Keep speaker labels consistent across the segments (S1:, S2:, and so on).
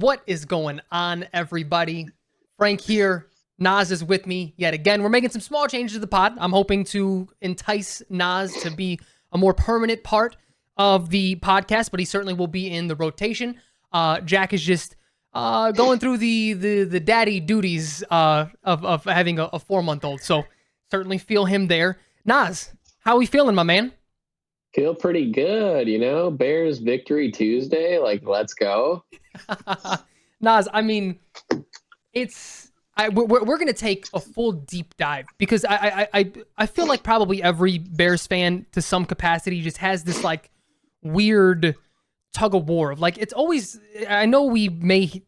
S1: What is going on, everybody? Frank here. Nas is with me yet again. We're making some small changes to the pod. I'm hoping to entice Nas to be a more permanent part of the podcast, but he certainly will be in the rotation. Jack is just going through the daddy duties of having a 4-month-old. So certainly feel him there. Nas, how are we feeling, my man?
S2: Feel pretty good, Bears victory Tuesday. Let's go.
S1: Nas, I mean, we're gonna take a full deep dive because I feel like probably every Bears fan to some capacity just has this like weird tug of war of like it's always. I know we may,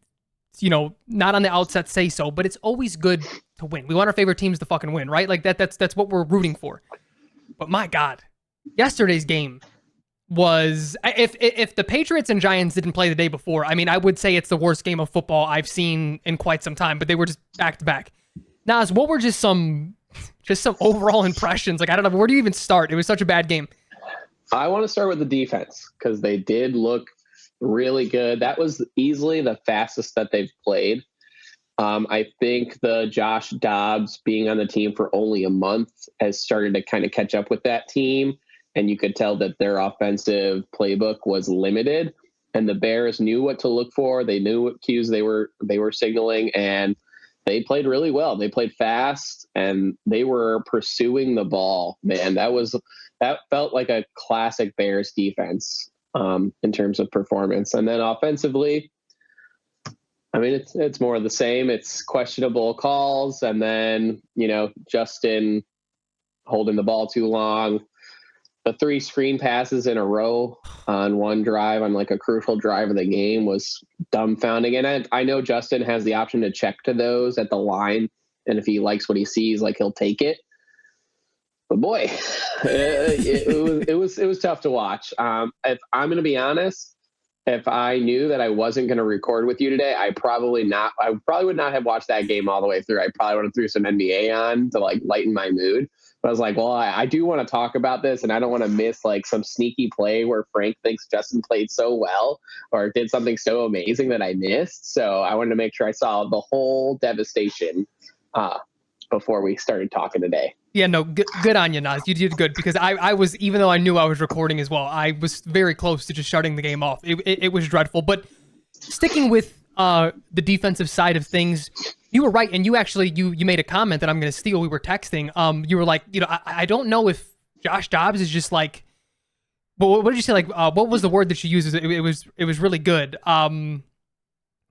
S1: not on the outset say so, but it's always good to win. We want our favorite teams to fucking win, right? Like that's what we're rooting for. But my God, yesterday's game was, if the Patriots and Giants didn't play the day before, I mean, I would say it's the worst game of football I've seen in quite some time, but they were just back to back. Nas, what were just some overall impressions? Like, I don't know, where do you even start? It was such a bad game.
S2: I want to start with the defense because they did look really good. That was easily the fastest that they've played. I think the Josh Dobbs being on the team for only a month has started to kind of catch up with that team. And you could tell that their offensive playbook was limited, and the Bears knew what to look for. They knew what cues they were signaling, and they played really well. They played fast, and they were pursuing the ball. Man, that felt like a classic Bears defense in terms of performance. And then offensively, I mean, it's more of the same. It's questionable calls, and then Justin holding the ball too long. The 3 screen passes in a row on one drive on like a crucial drive of the game was dumbfounding. And I know Justin has the option to check to those at the line. And if he likes what he sees, he'll take it. But boy, it was tough to watch. If I'm going to be honest, if I knew that I wasn't going to record with you today, I probably would not have watched that game all the way through. I probably would have threw some NBA on to lighten my mood. But I was like, well, I do want to talk about this, and I don't want to miss some sneaky play where Frank thinks Justin played so well or did something so amazing that I missed. So I wanted to make sure I saw the whole devastation before we started talking today.
S1: Yeah, no, good on you, Nas. You did good because I was, even though I knew I was recording as well, I was very close to just shutting the game off. It was dreadful. But sticking with the defensive side of things, you were right, and you actually you made a comment that I'm going to steal. We were texting. You were like, I don't know if Josh Dobbs is just like, well, what did you say? Like, what was the word that you used? It was really good. I don't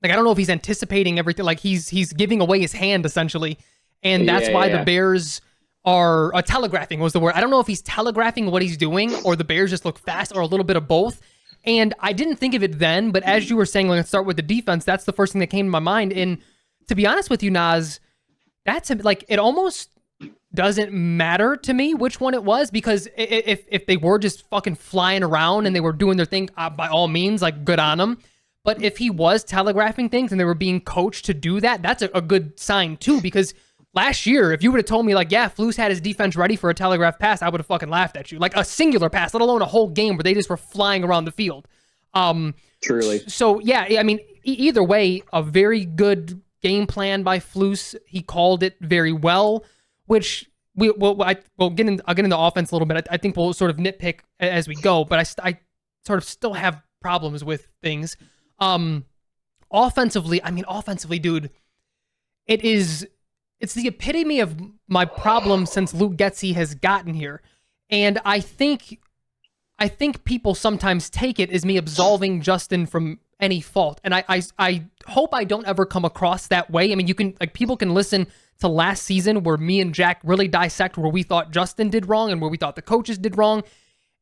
S1: know if he's anticipating everything. Like he's giving away his hand essentially, and that's why the Bears are telegraphing was the word. I don't know if he's telegraphing what he's doing or the Bears just look fast or a little bit of both. And I didn't think of it then, but as you were saying, let's start with the defense. That's the first thing that came to my mind. And to be honest with you, Nas, that's it almost doesn't matter to me which one it was, because if they were just fucking flying around and they were doing their thing, by all means, good on them. But if he was telegraphing things and they were being coached to do that, that's a good sign too, because last year, if you would have told me Flus had his defense ready for a telegraph pass, I would have fucking laughed at you. Like a singular pass, let alone a whole game where they just were flying around the field.
S2: Truly.
S1: So yeah, I mean, either way, a very good game plan by Flus. He called it very well, which I'll get into the offense a little bit. I think we'll sort of nitpick as we go, but I sort of still have problems with things. Offensively, dude, it's the epitome of my problem since Luke Getsy has gotten here. And I think people sometimes take it as me absolving Justin from any fault. And I hope I don't ever come across that way. I mean, people can listen to last season where me and Jack really dissect where we thought Justin did wrong and where we thought the coaches did wrong.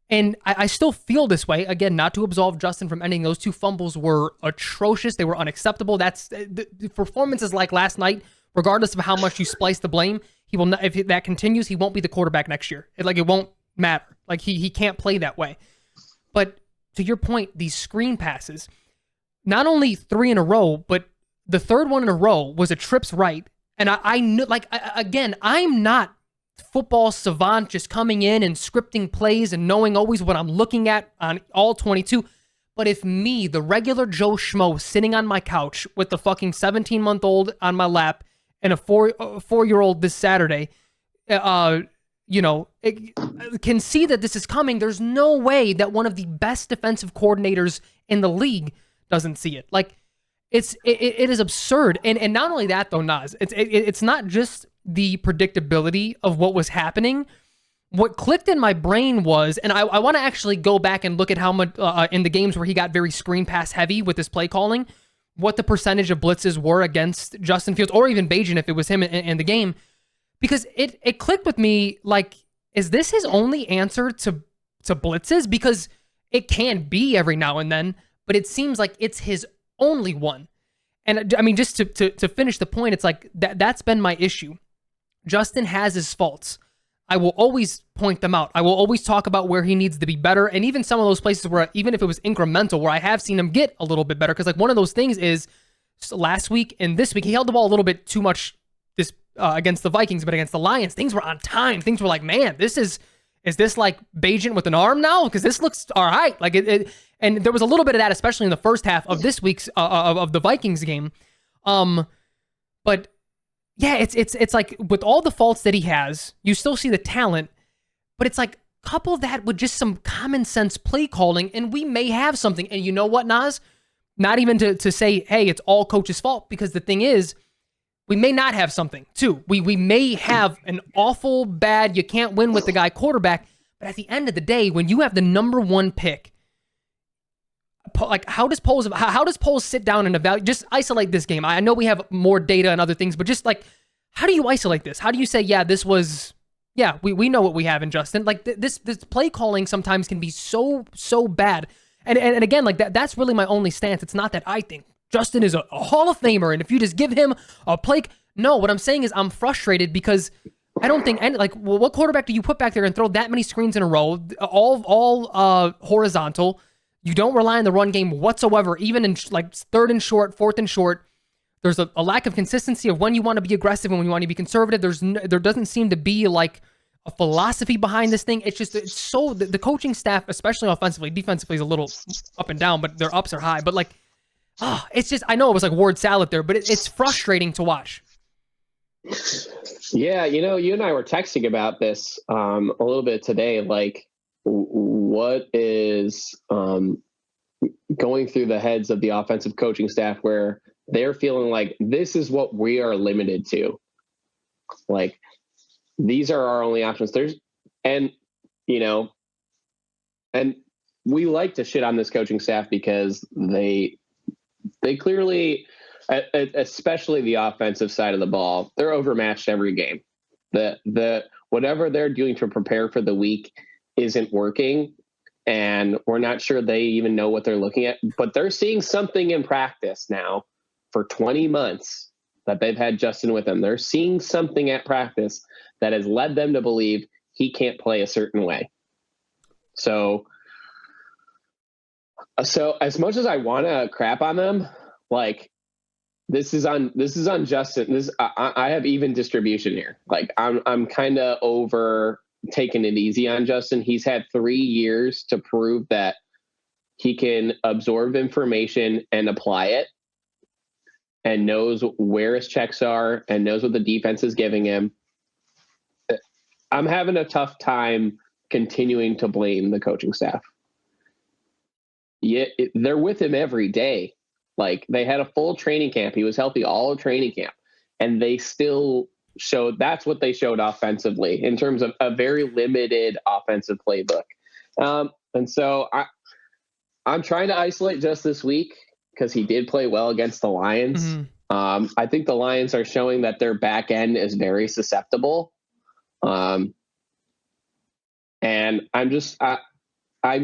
S1: And I still feel this way. Again, not to absolve Justin from anything. Those 2 fumbles were atrocious. They were unacceptable. That's the performances like last night. Regardless of how much you splice the blame, he will not. If that continues, he won't be the quarterback next year. It won't matter. He can't play that way. But to your point, these screen passes, not only 3 in a row, but the third one in a row was a trips right. And I knew, again, I'm not football savant just coming in and scripting plays and knowing always what I'm looking at on all 22. But if me, the regular Joe Schmo, sitting on my couch with the fucking 17-month-old on my lap and a 4-year-old this Saturday, can see that this is coming, there's no way that one of the best defensive coordinators in the league doesn't see it. Like, it is absurd. And not only that, though, Nas, it's not just the predictability of what was happening. What clicked in my brain was, and I want to actually go back and look at how much in the games where he got very screen pass heavy with his play calling, what the percentage of blitzes were against Justin Fields, or even Bajan if it was him in the game, because it clicked with me, like, is this his only answer to blitzes? Because it can be every now and then, but it seems like it's his only one. And I mean, just to finish the point, it's like that's been my issue. Justin has his faults. I will always point them out. I will always talk about where he needs to be better. And even some of those places where, even if it was incremental, where I have seen him get a little bit better. Because like one of those things is last week and this week, he held the ball a little bit too much this against the Vikings, but against the Lions, things were on time. Things were like, man, is this like Bajan with an arm now? Because this looks all right. Like and there was a little bit of that, especially in the first half of this week's of the Vikings game. But yeah, it's like with all the faults that he has, you still see the talent, but it's like couple that with just some common sense play calling, and we may have something. And you know what, Nas? Not even to say, hey, it's all coach's fault, because the thing is, we may not have something too. We may have an awful bad, you can't win with the guy quarterback, but at the end of the day, when you have the number one pick, like how does Poles sit down and evaluate, just isolate this game? I know we have more data and other things, but just like, how do you isolate this? How do you say, yeah, this was, yeah, we know what we have in Justin. Like this play calling sometimes can be so bad. And again, like that's really my only stance. It's not that I think Justin is a Hall of Famer, and if you just give him a play, no, what I'm saying is I'm frustrated because I don't think any, like, well, what quarterback do you put back there and throw that many screens in a row, all horizontal? You don't rely on the run game whatsoever, even in like third and short, fourth and short. There's a lack of consistency of when you want to be aggressive and when you want to be conservative. There doesn't seem to be like a philosophy behind this thing. It's so the coaching staff, especially offensively, defensively is a little up and down, but their ups are high. But like, it's just, I know it was like word salad there, but it's frustrating to watch.
S2: Yeah, you and I were texting about this a little bit today. Like, what is going through the heads of the offensive coaching staff where they're feeling like this is what we are limited to? Like, these are our only options. And we like to shit on this coaching staff because they clearly, especially the offensive side of the ball, they're overmatched every game. The whatever they're doing to prepare for the week isn't working, and we're not sure they even know what they're looking at, but they're seeing something in practice now for 20 months that they've had Justin with them. They're seeing something at practice that has led them to believe he can't play a certain way. So as much as I want to crap on them, like, this is on Justin. I have even distribution here. Like, I'm kind of over taking it easy on Justin. He's had 3 years to prove that he can absorb information and apply it, and knows where his checks are and knows what the defense is giving him. I'm having a tough time continuing to blame the coaching staff. Yeah, they're with him every day. Like, they had a full training camp. He was healthy all of training camp, and they still showed, that's what they showed offensively in terms of a very limited offensive playbook. And so I'm trying to isolate just this week because he did play well against the Lions. Mm-hmm. I think the Lions are showing that their back end is very susceptible. And I'm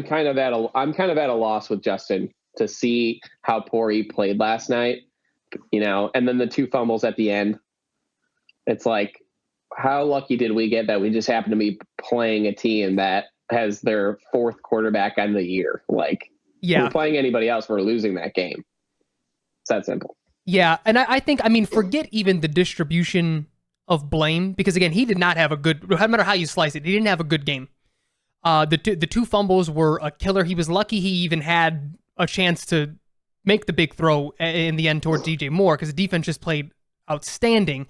S2: kind of at a loss with Justin to see how poor he played last night, and then the 2 fumbles at the end. It's like, how lucky did we get that we just happen to be playing a team that has their 4th quarterback on the year? Like, yeah, if we're playing anybody else, we're losing that game. It's that simple.
S1: Yeah. And I think, forget even the distribution of blame, because again, he did not have a good, no matter how you slice it, he didn't have a good game. The two fumbles were a killer. He was lucky he even had a chance to make the big throw in the end towards DJ Moore because the defense just played outstanding.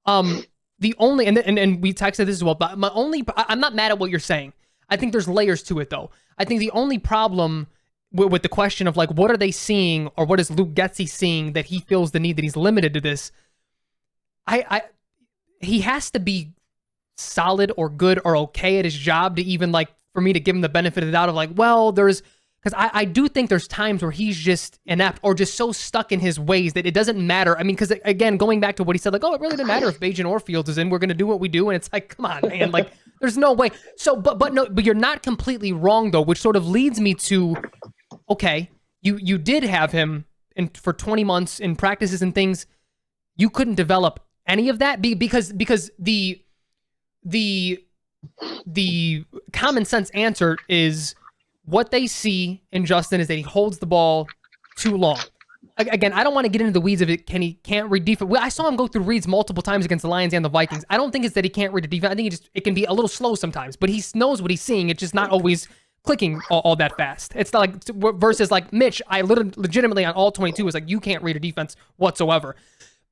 S1: The only and we texted this as well, but I'm not mad at what you're saying. I think there's layers to it though. I think the only problem with the question of like what are they seeing or what is Luke Getsy seeing that he feels the need that he's limited to this. He has to be solid or good or okay at his job to even like for me to give him the benefit of the doubt of like, well, because I do think there's times where he's just inept or just so stuck in his ways that it doesn't matter. I mean, because again, going back to what he said, like, oh, it really didn't matter if Bajan or Fields is in. We're going to do what we do. And it's like, come on, man. Like, there's no way. So, but you're not completely wrong, though, which sort of leads me to, okay, you did have him for 20 months in practices and things. You couldn't develop any of that because the common sense answer is what they see in Justin is that he holds the ball too long. Again, I don't want to get into the weeds of it. He can't read defense. I saw him go through reads multiple times against the Lions and the Vikings. I don't think it's that he can't read the defense. I think it can be a little slow sometimes, but he knows what he's seeing. It's just not always clicking all that fast. It's not like versus like Mitch. I legitimately on all 22 was like, you can't read a defense whatsoever.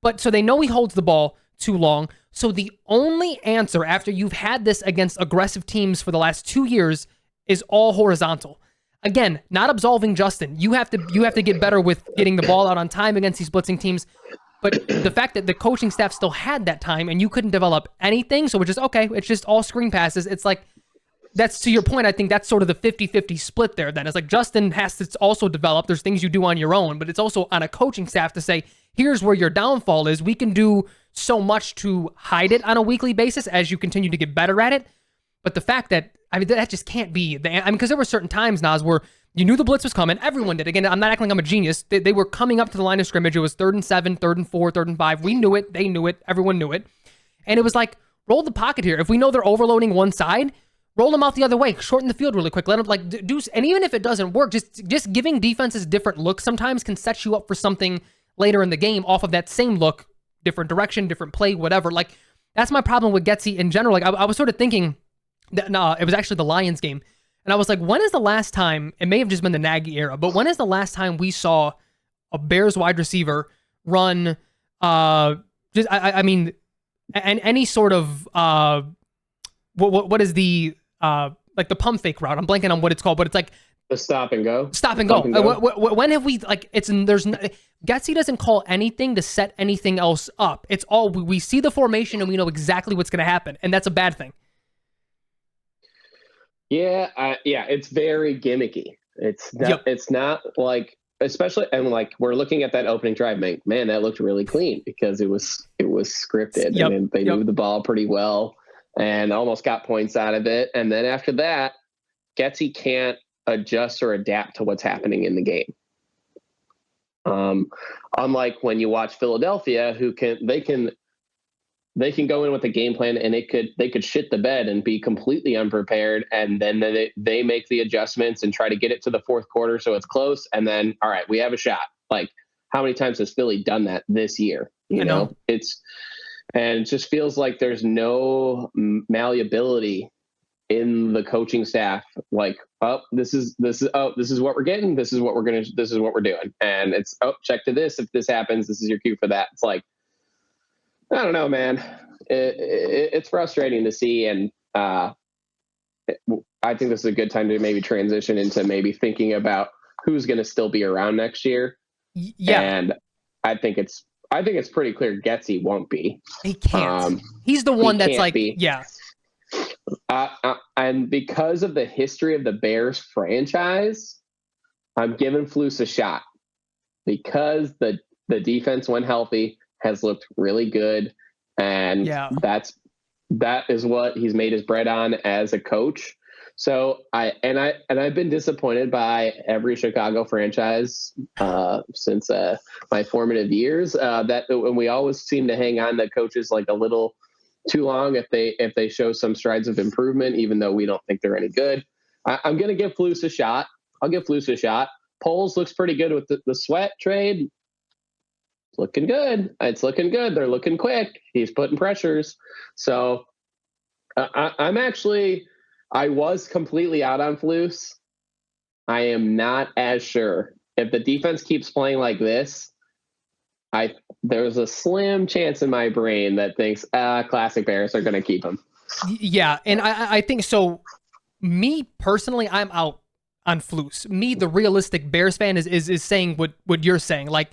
S1: But so they know he holds the ball too long. So the only answer after you've had this against aggressive teams for the last 2 years is all horizontal. Again, not absolving Justin. You have to get better with getting the ball out on time against these blitzing teams. But the fact that the coaching staff still had that time and you couldn't develop anything, so we're just, okay, it's just all screen passes. It's like, that's to your point, I think that's sort of the 50-50 split there then. It's like Justin has to also develop. There's things you do on your own, but it's also on a coaching staff to say, here's where your downfall is. We can do so much to hide it on a weekly basis as you continue to get better at it. But the fact that, I mean, that just can't be. Because there were certain times, Nas, where you knew the blitz was coming. Everyone did. Again, I'm not acting like I'm a genius. They were coming up to the line of scrimmage. It was 3rd and 7, 3rd and 4, 3rd and 5. We knew it. They knew it. Everyone knew it. And it was like, roll the pocket here. If we know they're overloading one side, roll them out the other way. Shorten the field really quick. Let them like do. And even if it doesn't work, just giving defenses different looks sometimes can set you up for something later in the game off of that same look, different direction, different play, whatever. Like that's my problem with Getsy in general. Like I was sort of thinking. It was actually the Lions game. And I was like, when is the last time, it may have just been the Nagy era, but when is the last time we saw a Bears wide receiver run, any sort of, what is the, like the pump fake route? I'm blanking on what it's called, but it's like,
S2: the stop and go.
S1: Stop and go. When have we, like, Getsy doesn't call anything to set anything else up. It's all, we see the formation and we know exactly what's going to happen. And that's a bad thing.
S2: Yeah, it's very gimmicky. It's not like, especially, and like we're looking at that opening drive, man, that looked really clean because it was scripted.
S1: Yep.
S2: And they moved the ball pretty well and almost got points out of it. And then after that, Getsy can't adjust or adapt to what's happening in the game. Unlike when you watch Philadelphia, they can go in with a game plan and they could shit the bed and be completely unprepared. And then they make the adjustments and try to get it to the fourth quarter. So it's close. And then, all right, we have a shot. Like how many times has Philly done that this year? You know, it just feels like there's no malleability in the coaching staff. Like, this is what we're getting. This is what we're doing. And it's, check to this. If this happens, this is your cue for that. It's like, I don't know, man. It's frustrating to see, and I think this is a good time to maybe transition into maybe thinking about who's going to still be around next year.
S1: Yeah,
S2: and I think it's pretty clear Getsy won't be.
S1: He can't. He's the one that's like, yeah.
S2: And because of the history of the Bears franchise, I'm giving Flus a shot because the defense, when healthy, has looked really good, and that is what he's made his bread on as a coach. So I've been disappointed by every Chicago franchise since my formative years. That when we always seem to hang on to coaches like a little too long if they show some strides of improvement, even though we don't think they're any good. I'm going to give Flus a shot. I'll give Flus a shot. Poles looks pretty good with the Sweat trade. Looking good. It's looking good. They're looking quick. He's putting pressures. So I was completely out on Flus I am not as sure. If the defense keeps playing like this, there's a slim chance in my brain that thinks classic Bears are going to keep him.
S1: Yeah, and I think so. Me personally, I'm out on Flus. Me, the realistic Bears fan, is saying what you're saying. Like,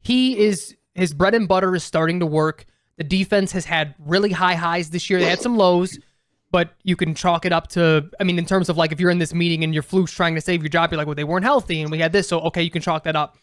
S1: his bread and butter is starting to work. The defense has had really high highs this year. They had some lows, but you can chalk it up to, I mean, in terms of like, if you're in this meeting and you're Flus trying to save your job, you're like, well, they weren't healthy and we had this, so okay, you can chalk that up.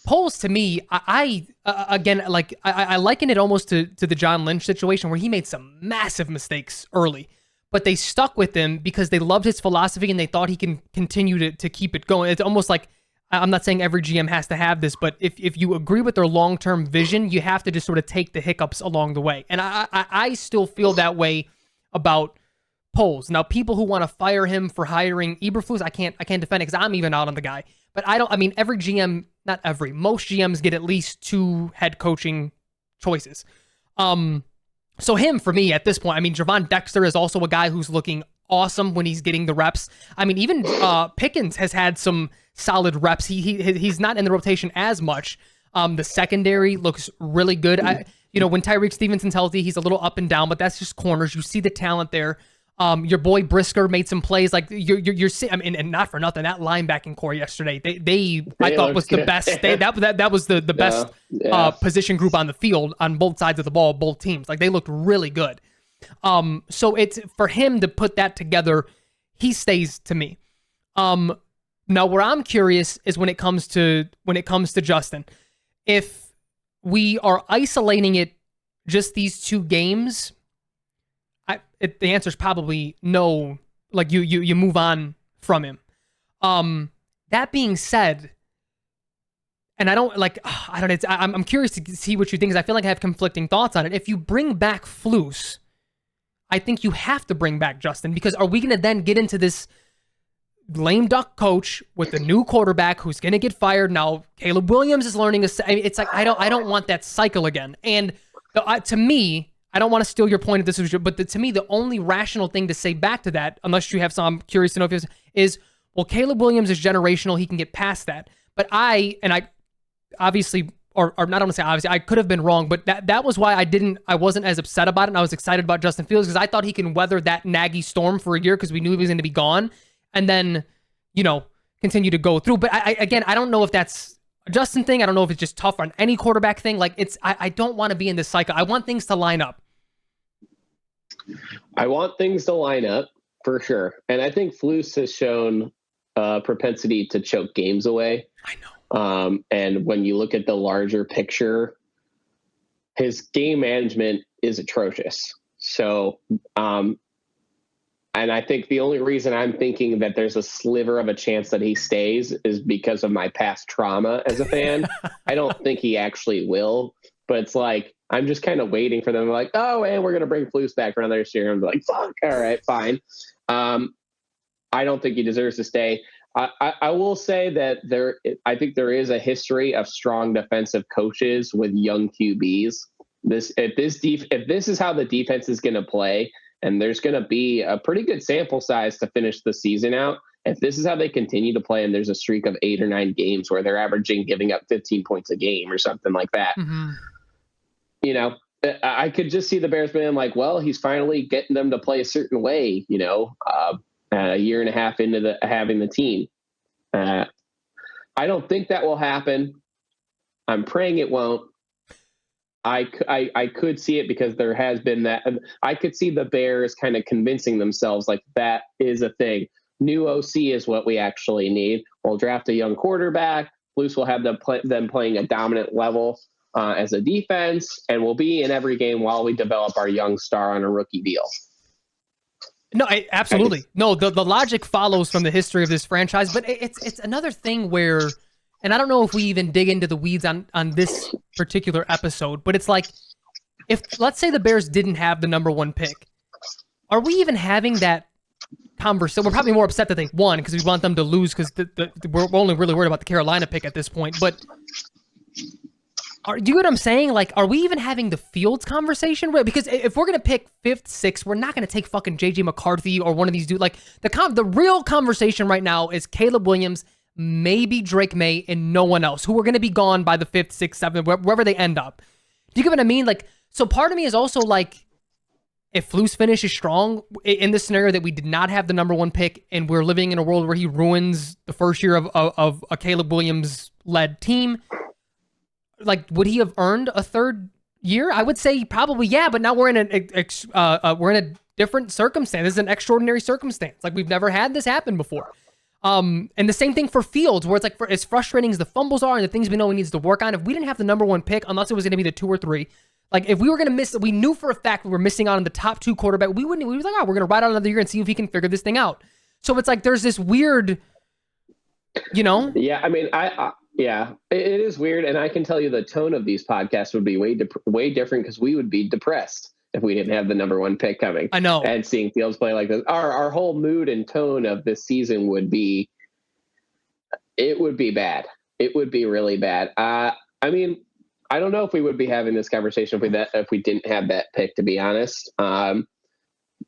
S1: Poles, to me, I liken it almost to the John Lynch situation where he made some massive mistakes early, but they stuck with him because they loved his philosophy and they thought he can continue to keep it going. It's almost like, I'm not saying every GM has to have this, but if you agree with their long-term vision, you have to just sort of take the hiccups along the way. And I still feel that way about Poles. Now, people who want to fire him for hiring Eberflus, I can't defend it because I'm even out on the guy. But every GM, not every, most GMs get at least 2 head coaching choices. So him, for me, at this point, I mean, Javon Dexter is also a guy who's looking awesome when he's getting the reps. I mean, even Pickens has had some solid reps. He's not in the rotation as much. The secondary looks really good. When Tyreek Stevenson's healthy, he's a little up and down, but that's just corners. You see the talent there. Your boy Brisker made some plays. Like you're seeing, I mean, and not for nothing, that linebacking core yesterday, they I thought was the best. That was the best position group on the field on both sides of the ball, both teams. Like they looked really good. So it's for him to put that together. He stays to me. Now where I'm curious is when it comes to Justin. If we are isolating it just these 2 games, the answer is probably no. Like you move on from him. That being said, and I'm curious to see what you think, because I feel like I have conflicting thoughts on it. If you bring back Flus, I think you have to bring back Justin, because are we going to then get into this lame duck coach with a new quarterback who's going to get fired? Now Caleb Williams is learning it's like I don't want that cycle again. And to me, I don't want to steal your point if this was but to me, the only rational thing to say back to that, unless you have some, I'm curious to know if is, well, Caleb Williams is generational. He can get past that. But I obviously, or not, I don't want to say obviously, I could have been wrong, but that was why I wasn't as upset about it. And I was excited about Justin Fields because I thought he can weather that Nagy storm for a year because we knew he was going to be gone and then, continue to go through. But I don't know if that's a Justin thing. I don't know if it's just tough on any quarterback thing. Like I don't want to be in this cycle. I want things to line up.
S2: I want things to line up for sure. And I think Flus has shown propensity to choke games away.
S1: I know.
S2: And when you look at the larger picture, his game management is atrocious. So, and I think the only reason I'm thinking that there's a sliver of a chance that he stays is because of my past trauma as a fan. I don't think he actually will, but it's like, I'm just kind of waiting for them. Like, oh, and we're going to bring Flus back for another year. I'm like, fuck. All right, fine. I don't think he deserves to stay. I will say that I think there is a history of strong defensive coaches with young QBs. If this is how the defense is going to play, and there's going to be a pretty good sample size to finish the season out, if this is how they continue to play and there's a streak of 8 or 9 games where they're averaging giving up 15 points a game or something like that, I could just see the Bears being like, well, he's finally getting them to play a certain way, a year and a half into having the team. I don't think that will happen. I'm praying it won't. I could see it because there has been that. I could see the Bears kind of convincing themselves like that is a thing. New OC is what we actually need. We'll draft a young quarterback. Flus will have them playing a dominant level as a defense, and we'll be in every game while we develop our young star on a rookie deal.
S1: No, absolutely. No, the logic follows from the history of this franchise, but it's another thing where, and I don't know if we even dig into the weeds on this particular episode, but it's like, if let's say the Bears didn't have the number 1 pick, are we even having that conversation? We're probably more upset that they won because we want them to lose because we're only really worried about the Carolina pick at this point. But Do you get what I'm saying? Like, are we even having the Fields conversation? Because if we're gonna pick 5th, 6th, we're not gonna take fucking JJ McCarthy or one of these dudes. Like the real conversation right now is Caleb Williams, maybe Drake May, and no one else who are gonna be gone by the 5th, 6th, 7th, wherever they end up. Do you get what I mean? Like, so part of me is also like, if Flus finishes strong in this scenario that we did not have the number 1 pick, and we're living in a world where he ruins the first year of a Caleb Williams led team. Like, would he have earned a 3rd year? I would say probably, yeah. But now we're in a different circumstance. This is an extraordinary circumstance. Like, we've never had this happen before. And the same thing for Fields, where it's like, as frustrating as the fumbles are and the things we know he needs to work on, if we didn't have the number 1 pick, unless it was going to be the 2 or 3, like if we were going to miss, we knew for a fact we were missing out on the top 2 quarterback. We was like, oh, we're going to ride out another year and see if he can figure this thing out. So it's like there's this weird,
S2: Yeah, I mean, yeah, it is weird, and I can tell you the tone of these podcasts would be way different because we would be depressed if we didn't have the number 1 pick coming.
S1: I know.
S2: And seeing Fields play like this, our whole mood and tone of this season would be bad. It would be really bad. I mean, I don't know if we would be having this conversation if we didn't have that pick, to be honest.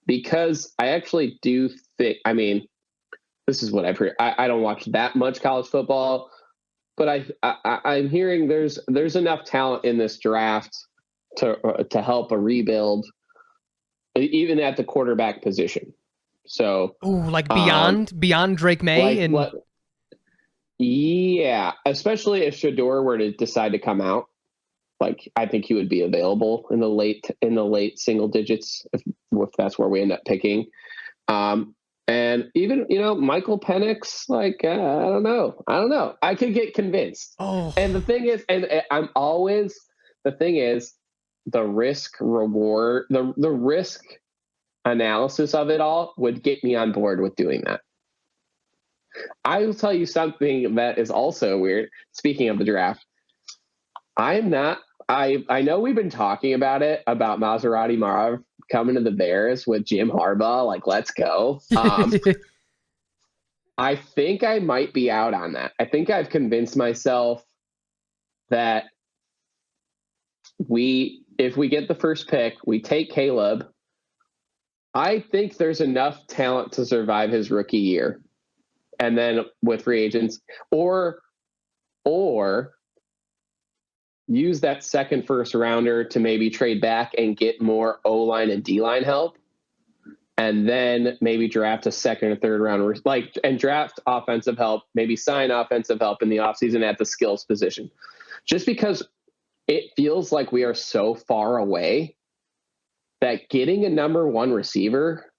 S2: Because I actually do think, I mean, this is what I've heard. I don't watch that much college football, but I'm hearing there's enough talent in this draft to help a rebuild, even at the quarterback position. So,
S1: like beyond Drake May
S2: yeah, especially if Shedeur were to decide to come out. Like, I think he would be available in the late single digits if that's where we end up picking. And even, Michael Penix, like, I don't know. I could get convinced.
S1: Oh.
S2: And the thing is, the risk reward, the risk analysis of it all would get me on board with doing that. I will tell you something that is also weird. Speaking of the draft, I know we've been talking about Maserati Marv coming to the Bears with Jim Harbaugh. Like, let's go. I think I might be out on that. I think I've convinced myself that if we get the first pick, we take Caleb. I think there's enough talent to survive his rookie year. And then with free agents, or use that second first rounder to maybe trade back and get more O-line and D-line help. And then maybe draft a second or third round, and draft offensive help, maybe sign offensive help in the offseason at the skills position. Just because it feels like we are so far away that getting a number 1 receiver,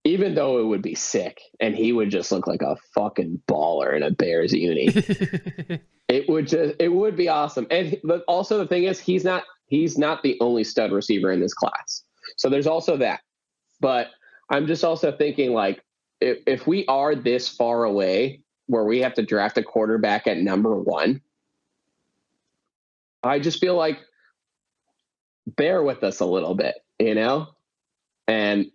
S2: even though it would be sick and he would just look like a fucking baller in a Bears uni, it would be awesome. But also the thing is, he's not the only stud receiver in this class. So there's also that. But I'm just also thinking, like, if we are this far away where we have to draft a quarterback at number 1, I just feel like bear with us a little bit, and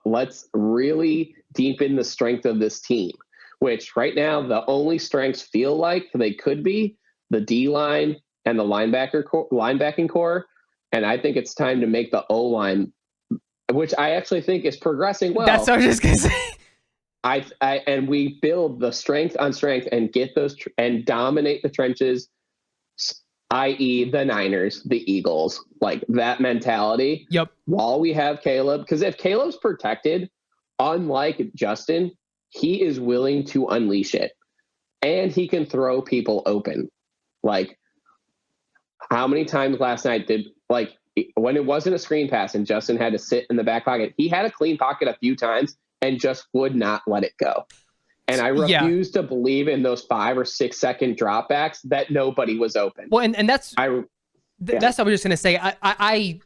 S2: let's really deepen the strength of this team, which right now the only strengths feel like they could be the D-line and the linebacking core. And I think it's time to make the O-line, which I actually think is progressing well.
S1: That's what I was just going to say.
S2: And we build the strength on strength and get those and dominate the trenches, i.e. the Niners, the Eagles, like that mentality.
S1: Yep.
S2: While we have Caleb, because if Caleb's protected, unlike Justin, he is willing to unleash it, and he can throw people open. Like, how many times last night when it wasn't a screen pass and Justin had to sit in the back pocket, he had a clean pocket a few times and just would not let it go. And I refuse to believe in those 5 or 6 second dropbacks that nobody was open.
S1: Well, and that's what I was just gonna say. I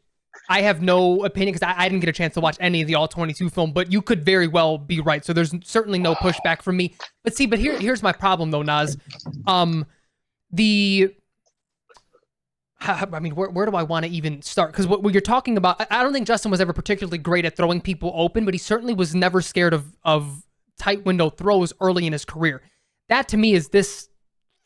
S1: have no opinion because I didn't get a chance to watch any of the All-22 film, but you could very well be right. So there's certainly no pushback from me. But here's my problem though, Naz. Where do I want to even start? Because what you're talking about, I don't think Justin was ever particularly great at throwing people open, but he certainly was never scared of tight window throws early in his career. That to me is this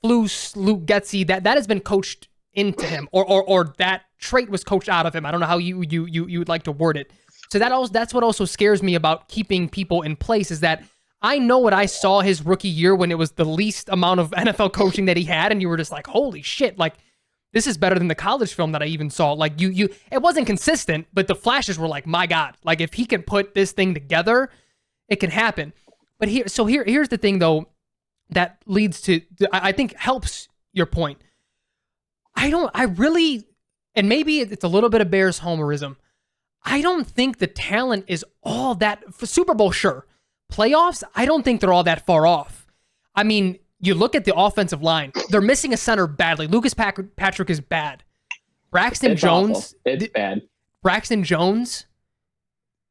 S1: Flus, Luke Getsy, that has been coached into him, or that trait was coached out of him. I don't know how you would like to word it. So that's what also scares me about keeping people in place, is that I know what I saw his rookie year when it was the least amount of NFL coaching that he had, and you were just like, holy shit, like this is better than the college film that I even saw. Like it wasn't consistent, but the flashes were like, my God, like if he can put this thing together, it can happen. But here's the thing though, that leads to, I think helps your point. I really, and maybe it's a little bit of Bears homerism, I don't think the talent is all that, for Super Bowl, sure. Playoffs, I don't think they're all that far off. I mean, you look at the offensive line, they're missing a center badly. Lucas Patrick is bad. Braxton Jones.
S2: Awful. It's bad.
S1: Braxton Jones,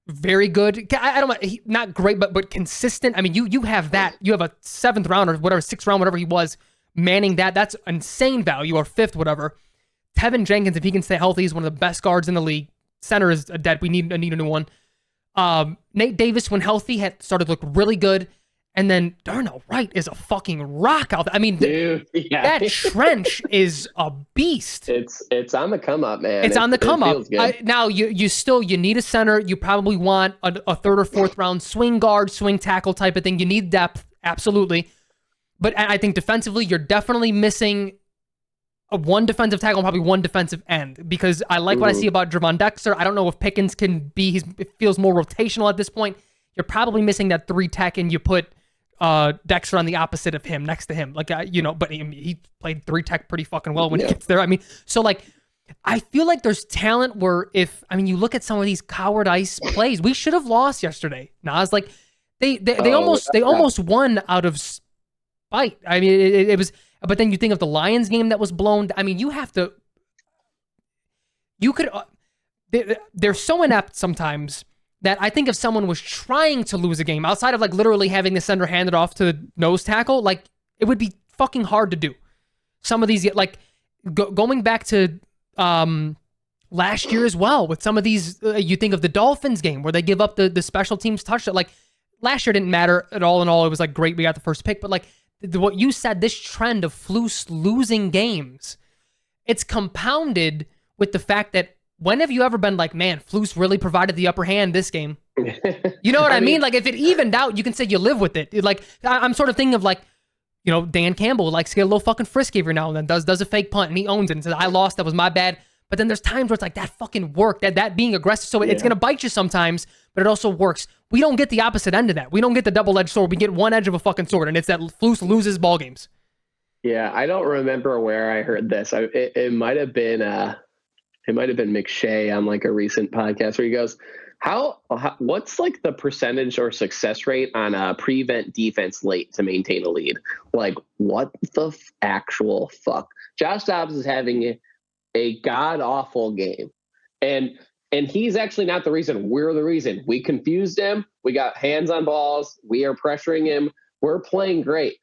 S1: very good. I don't know, not great, but consistent. I mean, you have that. You have a 7th round or whatever, 6th round, whatever he was, manning that. That's insane value, or 5th, whatever. Tevin Jenkins, if he can stay healthy, he's one of the best guards in the league. Center is dead. We need a new one. Nate Davis, when healthy, had started to look really good. And then Darnell Wright is a fucking rock out there. I mean, dude, that trench is a beast.
S2: It's on the come up, man.
S1: It's on the come up. Now you need a center. You probably want a 3rd or 4th round swing guard, swing tackle type of thing. You need depth, absolutely. But I think defensively, you're definitely missing one defensive tackle and probably one defensive end, because I like what I see about Gervon Dexter. I don't know if Pickens can be, it feels more rotational at this point. You're probably missing that 3 tech, and you put Dexter on the opposite of him, next to him. Like, but he played 3 tech pretty fucking well when he gets there. I mean, so like, I feel like there's talent where you look at some of these Coward Ice plays, we should have lost yesterday. Nas, like they almost won out of spite. I mean, it was, but then you think of the Lions game that was blown. I mean, they're so inept sometimes that I think if someone was trying to lose a game, outside of like literally having the center handed off to the nose tackle, like it would be fucking hard to do. Some of these, like going back to last year as well, with some of these, you think of the Dolphins game where they give up the special teams touchdown. Like last year didn't matter at all. In all, it was like great, we got the first pick, but like what you said, this trend of Flus losing games, it's compounded with the fact that when have you ever been like, man, Flus really provided the upper hand this game? You know what I mean? Like if it evened out, you can say you live with it. Like I'm sort of thinking of like, Dan Campbell likes to get a little fucking frisky every now and then, does a fake punt and he owns it and says, I lost, that was my bad. But then there's times where it's like, that fucking worked, that being aggressive. So it's going to bite you sometimes, but it also works. We don't get the opposite end of that. We don't get the double-edged sword. We get one edge of a fucking sword, and it's that Flus loses ball games.
S2: Yeah, I don't remember where I heard this. It might have been McShay on like a recent podcast where he goes, what's like the percentage or success rate on a prevent defense late to maintain a lead? Like, what the actual fuck? Josh Dobbs is having a god-awful game. And he's actually not the reason. We're the reason. We confused him. We got hands on balls. We are pressuring him. We're playing great.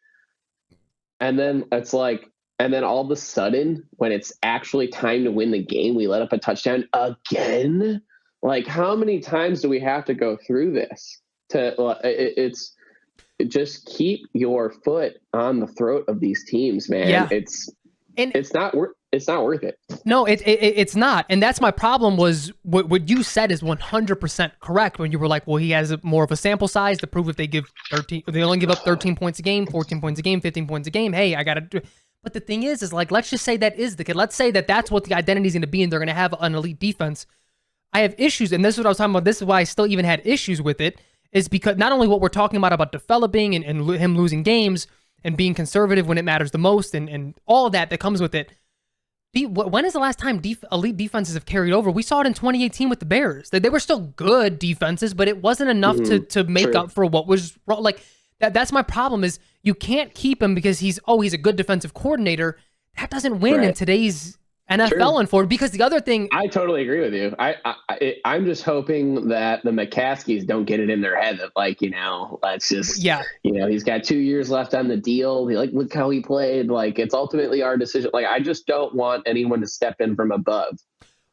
S2: And then it's like, and then all of a sudden, when it's actually time to win the game, we let up a touchdown again. Like, how many times do we have to go through this? Just keep your foot on the throat of these teams, man.
S1: Yeah.
S2: It's not worth it.
S1: No, it's not. And that's my problem, was what you said is 100% correct when you were like, well, he has more of a sample size to prove if they only give up 13 points a game, 14 points a game, 15 points a game. Hey, I got to do it. But the thing is like, let's just say that is the kid. Let's say that that's what the identity is going to be, and they're going to have an elite defense. I have issues, and this is what I was talking about. This is why I still even had issues with it, is because not only what we're talking about developing and him losing games and being conservative when it matters the most, and all of that comes with it. When is the last time elite defenses have carried over? We saw it in 2018 with the Bears. They were still good defenses, but it wasn't enough to make up for what was wrong. Like that's my problem, is you can't keep him because he's a good defensive coordinator. That doesn't win in today's NFL and forward. Because the other thing,
S2: I totally agree with you. I'm just hoping that the McCaskies don't get it in their head that let's just he's got 2 years left on the deal. Look how he played. Like, it's ultimately our decision. Like, I just don't want anyone to step in from above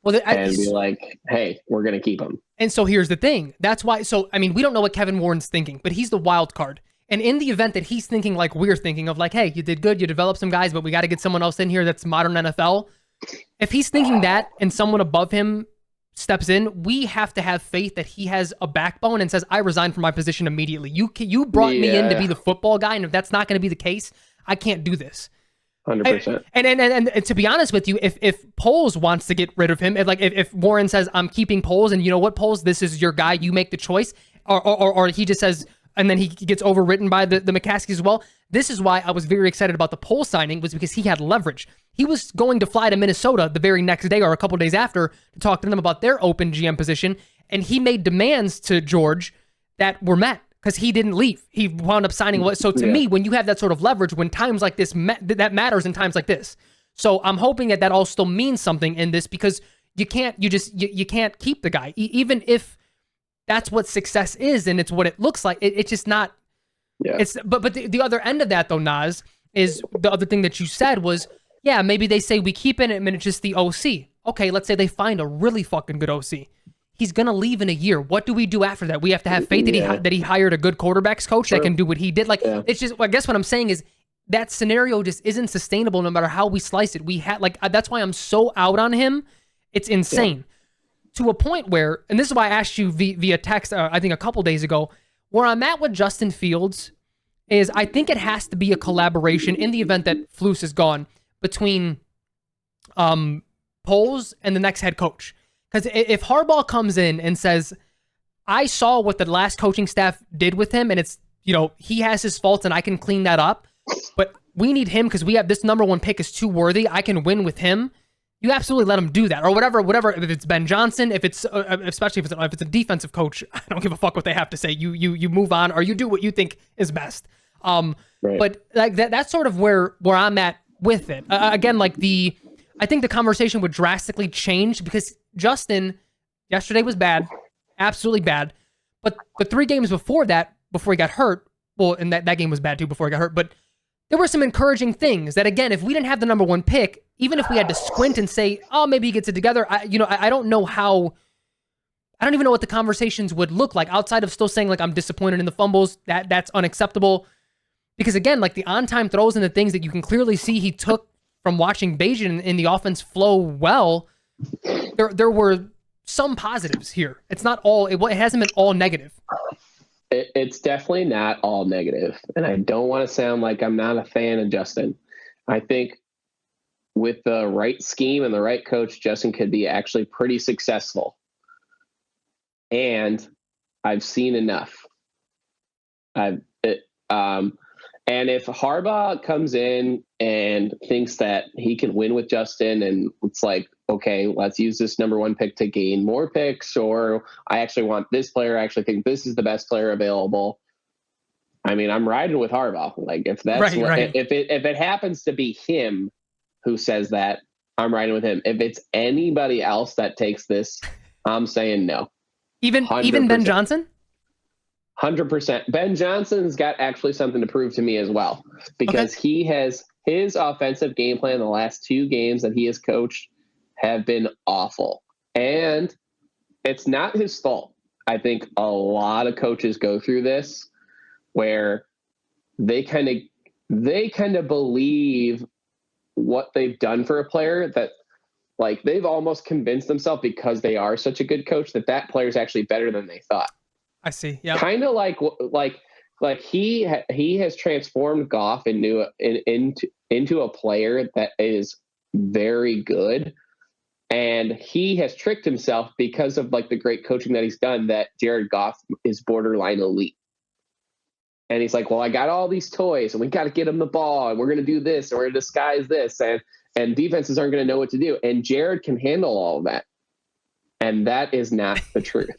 S2: and be like, hey, we're gonna keep him.
S1: And so here's the thing. That's why. So I mean, we don't know what Kevin Warren's thinking, but he's the wild card. And in the event that he's thinking like we're thinking of, like, hey, you did good, you developed some guys, but we got to get someone else in here that's modern NFL. If he's thinking that and someone above him steps in, we have to have faith that he has a backbone and says, I resign from my position immediately. You brought me in to be the football guy, and if that's not going to be the case, I can't do this.
S2: 100%.
S1: And to be honest with you, if Poles wants to get rid of him, if Warren says, I'm keeping Poles, and you know what, Poles, this is your guy, you make the choice, or he just says, and then he gets overwritten by the McCaskies as well. This is why I was very excited about the Poles signing, was because he had leverage. He was going to fly to Minnesota the very next day or a couple days after to talk to them about their open GM position, and he made demands to George that were met because he didn't leave. He wound up signing. So to me, when you have that sort of leverage, when times like this, that matters in times like this. So I'm hoping that all still means something in this, because you can't keep the guy, even if that's what success is and it's what it looks like. It's just not. Yeah. But the other end of that though, Nas, is the other thing that you said was, yeah, maybe they say we keep him and it's just the OC. Okay, let's say they find a really fucking good OC. He's gonna leave in a year. What do we do after that? We have to have faith that he hired a good quarterbacks coach that can do what he did. It's just, I guess what I'm saying is that scenario just isn't sustainable no matter how we slice it. We had that's why I'm so out on him. It's insane to a point where, and this is why I asked you via text, I think a couple days ago, where I'm at with Justin Fields is I think it has to be a collaboration in the event that Flus is gone between Poles and the next head coach. Because if Harbaugh comes in and says, I saw what the last coaching staff did with him, and it's, he has his faults and I can clean that up, but we need him because we have this number one pick is too worthy. I can win with him. You absolutely let him do that, or whatever. If it's Ben Johnson, if it's especially if it's a defensive coach, I don't give a fuck what they have to say. You move on, or you do what you think is best. Right. But like that's sort of where I'm at with it. Again, I think the conversation would drastically change because Justin yesterday was bad, absolutely bad. But the 3 games before that, before he got hurt, well, and that game was bad too before he got hurt. But there were some encouraging things that, again, if we didn't have the number 1 pick, even if we had to squint and say, oh, maybe he gets it together, I don't know how. I don't even know what the conversations would look like outside of still saying I'm disappointed in the fumbles. That's unacceptable. Because again, the on-time throws and the things that you can clearly see he took from watching Bajan in the offense flow well, there were some positives here. It's not all. It hasn't been all negative.
S2: It's definitely not all negative, and I don't want to sound like I'm not a fan of Justin. I think with the right scheme and the right coach, Justin could be actually pretty successful. And I've seen enough. And if Harbaugh comes in and thinks that he can win with Justin, and it's okay, let's use this number 1 pick to gain more picks, or I actually want this player, I actually think this is the best player available. I mean, I'm riding with Harbaugh. If that's right. If it happens to be him who says that, I'm riding with him. If it's anybody else that takes this, I'm saying no.
S1: Even Ben Johnson?
S2: 100%. Ben Johnson's got actually something to prove to me as well, because he has his offensive game plan. The last 2 games that he has coached have been awful, and it's not his fault. I think a lot of coaches go through this where they kind of believe what they've done for a player, that they've almost convinced themselves because they are such a good coach that player is actually better than they thought.
S1: I see. Yeah.
S2: Kind of like he has transformed Goff into a player that is very good, and he has tricked himself because of the great coaching that he's done, that Jared Goff is borderline elite. And he's well, I got all these toys and we got to get him the ball and we're going to do this and we're going to disguise this, and defenses aren't going to know what to do. And Jared can handle all of that. And that is not the truth.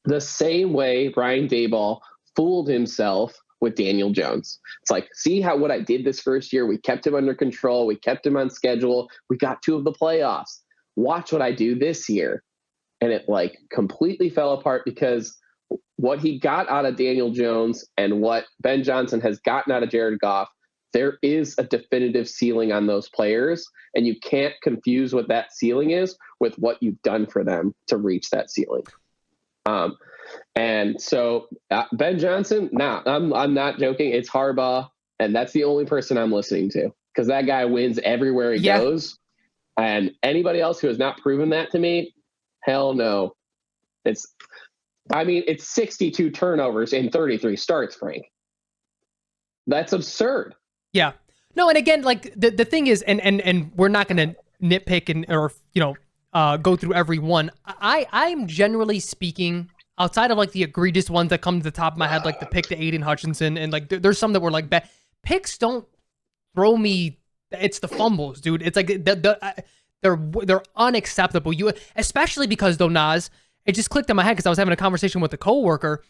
S2: The same way Brian Daboll fooled himself with Daniel Jones. It's see what I did this first year? We kept him under control. We kept him on schedule. We got 2 of the playoffs. Watch what I do this year. And it completely fell apart, because what he got out of Daniel Jones and what Ben Johnson has gotten out of Jared Goff, there is a definitive ceiling on those players, and you can't confuse what that ceiling is with what you've done for them to reach that ceiling. And so Ben Johnson, I'm not joking. It's Harbaugh, and that's the only person I'm listening to, because that guy wins everywhere he goes. And anybody else who has not proven that to me, hell no. It's 62 turnovers in 33 starts, Frank. That's absurd.
S1: Yeah. No, and again, like the thing is, and we're not going to nitpick or go through every one. I'm generally speaking, outside of like the egregious ones that come to the top of my head, like the pick to Aiden Hutchinson, and like there's some that were like picks don't throw me. It's the fumbles, dude. It's like they're unacceptable. You especially because though Nas, it just clicked in my head because I was having a conversation with a coworker.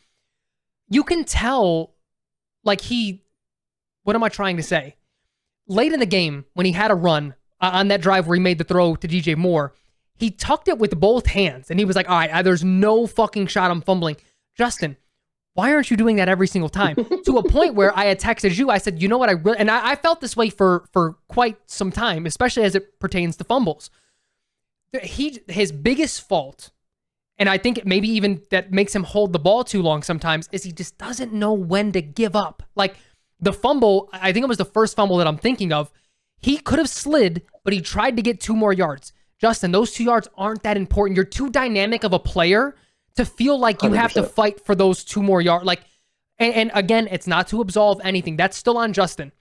S1: You can tell, like what am I trying to say? Late in the game, when he had a run on that drive where he made the throw to DJ Moore, he tucked it with both hands, and he was like, all right, there's no fucking shot I'm fumbling. Justin, why aren't you doing that every single time? To a point where I had texted you, I said, you know what, I felt this way for quite some time, especially as it pertains to fumbles. His biggest fault, and I think maybe even that makes him hold the ball too long sometimes, is he just doesn't know when to give up. Like, the fumble, I think it was the first fumble that I'm thinking of, he could have slid, but he tried to get 2 more yards. Justin, those 2 yards aren't that important. You're too dynamic of a player to feel like you 100%. Have to fight for those 2 more yards. Like, and again, it's not to absolve anything. That's still on Justin.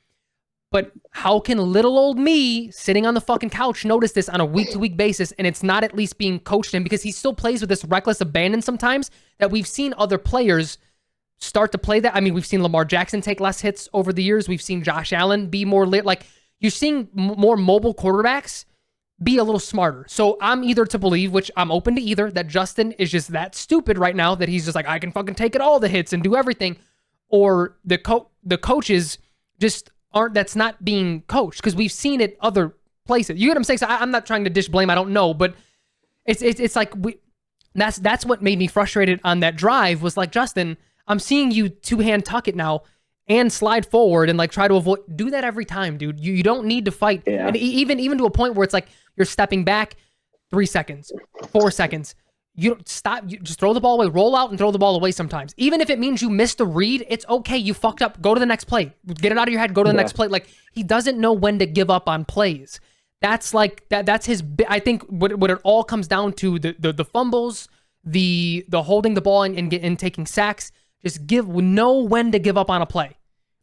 S1: But how can little old me sitting on the fucking couch notice this on a week-to-week basis, and it's not at least being coached in, because he still plays with this reckless abandon sometimes that we've seen other players start to play that. I mean, we've seen Lamar Jackson take less hits over the years. We've seen Josh Allen be more lit. Like, you're seeing more mobile quarterbacks be a little smarter. So I'm either to believe, which I'm open to either, that Justin is just that stupid right now that he's just like, I can fucking take it all the hits and do everything, or the coaches just aren't. That's not being coached, because we've seen it other places. You get what I'm saying? So I'm not trying to dish blame. I don't know, but it's like that's what made me frustrated on that drive, was like, Justin, I'm seeing you 2-hand tuck it now and slide forward and like try to avoid. Do that every time, dude. You don't need to fight. Yeah. And even to a point where it's like you're stepping back 3 seconds, 4 seconds. You don't stop. You just throw the ball away, roll out and throw the ball away sometimes. Even if it means you missed a read, it's okay. You fucked up. Go to the next play. Get it out of your head. Go to the next play. Like, he doesn't know when to give up on plays. That's like that's his. I think what it all comes down to, the fumbles, the holding the ball and taking sacks. Just know when to give up on a play.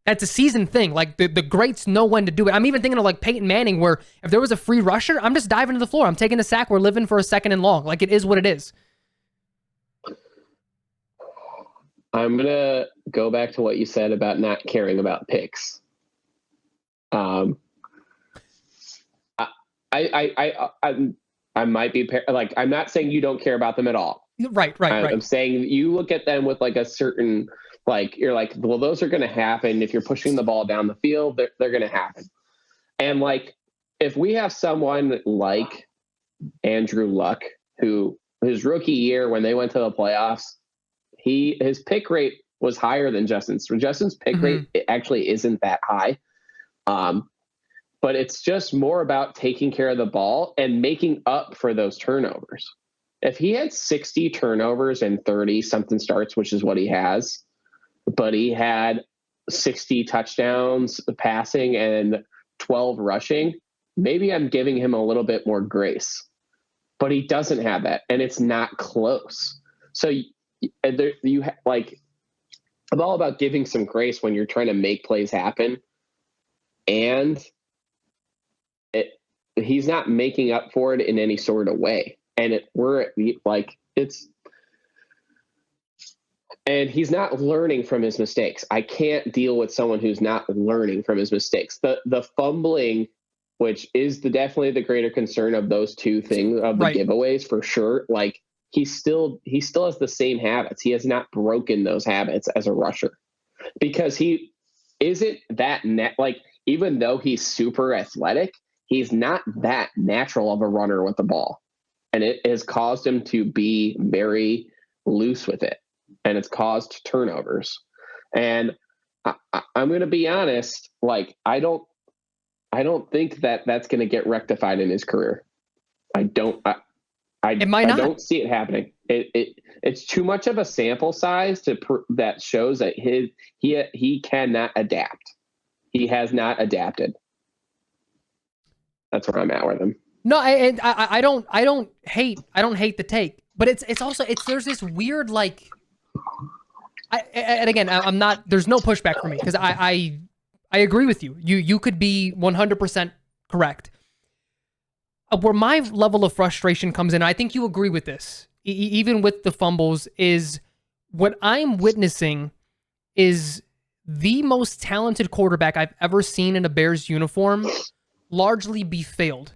S1: That's a seasoned thing. Like, the greats know when to do it. I'm even thinking of like Peyton Manning, where if there was a free rusher, I'm just diving to the floor. I'm taking the sack. We're living for a 2nd and long. Like, it is what it is.
S2: I'm going to go back to what you said about not caring about picks. I might be like, I'm not saying you don't care about them at all.
S1: Right.
S2: I'm saying you look at them with like a certain, like, you're like, well, those are going to happen. If you're pushing the ball down the field, they're going to happen. And like, if we have someone like Andrew Luck, who his rookie year, when they went to the playoffs, his pick rate was higher than Justin's. Justin's pick rate, it actually isn't that high. But it's just more about taking care of the ball and making up for those turnovers. If he had 60 turnovers and 30 something starts, which is what he has, but he had 60 touchdowns passing and 12 rushing, maybe I'm giving him a little bit more grace. But he doesn't have that, and it's not close. So like, I'm all about giving some grace when you're trying to make plays happen, and he's not making up for it in any sort of way. And and he's not learning from his mistakes. I can't deal with someone who's not learning from his mistakes. The fumbling, which is definitely the greater concern of those two things, of the giveaways for sure. Like, he still has the same habits. He has not broken those habits as a rusher, because he isn't that like, even though he's super athletic, he's not that natural of a runner with the ball. And it has caused him to be very loose with it. And it's caused turnovers. And I'm going to be honest, like, I don't think that that's going to get rectified in his career.
S1: It might not.
S2: I don't see it happening. It's too much of a sample size that shows that he cannot adapt. He has not adapted. That's where I'm at with him.
S1: No, I don't hate the take, but it's also there's this weird like, and again I'm not, there's no pushback for me because I agree with you. You could be 100% correct. Where my level of frustration comes in, I think you agree with this, even with the fumbles, is what I'm witnessing is the most talented quarterback I've ever seen in a Bears uniform largely be failed.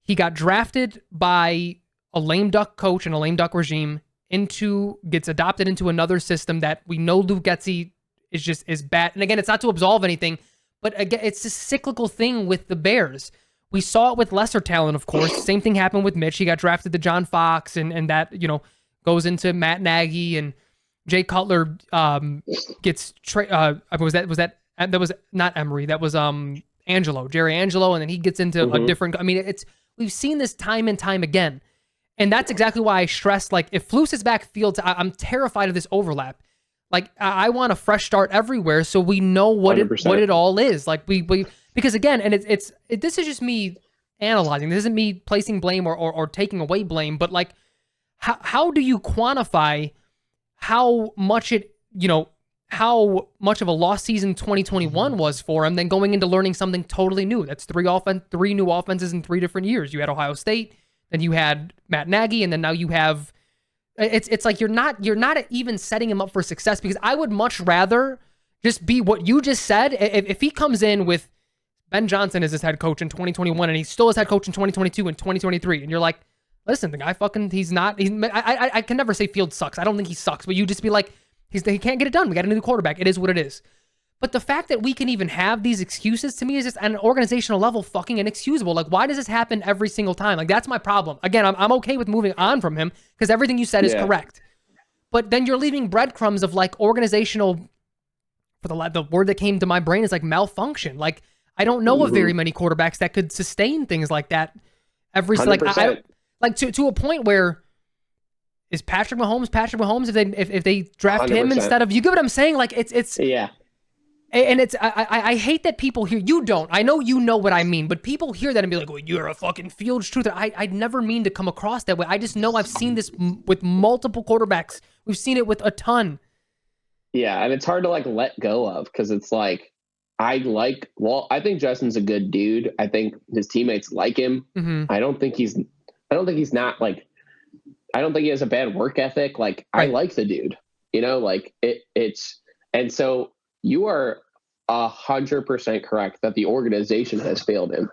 S1: He got drafted by a lame duck coach and a lame duck regime, gets adopted into another system that we know Luke Getsy is bad. And again, it's not to absolve anything, but again, it's a cyclical thing with the Bears. We saw it with lesser talent, of course. Same thing happened with Mitch. He got drafted to John Fox, and that, goes into Matt Nagy, and Jay Cutler gets that was not Emery, that was Jerry Angelo, and then he gets into a different. I mean, we've seen this time and time again, and that's exactly why I stress, like, if Flus is back field, I'm terrified of this overlap. Like, I want a fresh start everywhere, so we know what it all is. Like, we because again, and this is just me analyzing. This isn't me placing blame or taking away blame, but like, how do you quantify how much how much of a lost season 2021 was for him, then going into learning something totally new? That's three new offenses in 3 different years. You had Ohio State, then you had Matt Nagy, and then now you have. It's like you're not even setting him up for success, because I would much rather just be what you just said. If he comes in with Ben Johnson as his head coach in 2021 and he's still his head coach in 2022 and 2023, and you're like, listen, the guy I can never say Fields sucks. I don't think he sucks, but you just be like, he can't get it done. We got a new quarterback. It is what it is. But the fact that we can even have these excuses, to me, is just at an organizational level fucking inexcusable. Like, why does this happen every single time? Like, that's my problem. Again, I'm okay with moving on from him because everything you said is correct. But then you're leaving breadcrumbs of like organizational, for the word that came to my brain is like malfunction. Like, I don't know of very many quarterbacks that could sustain things like that every 100%. Like to a point where is Patrick Mahomes if they draft 100%. Him instead of, you get what I'm saying? Like, it's
S2: yeah.
S1: And it's I hate that people hear, you don't. I know you know what I mean, but people hear that and be like, well, you're a fucking Fields truther. I'd never mean to come across that way. I just know I've seen this with multiple quarterbacks. We've seen it with a ton.
S2: Yeah, and it's hard to like let go of, because it's like, I think Justin's a good dude. I think his teammates like him. Mm-hmm. I don't think he's not like, I don't think he has a bad work ethic. Like, right. I like the dude, like it's, and so you are 100% correct that the organization has failed him.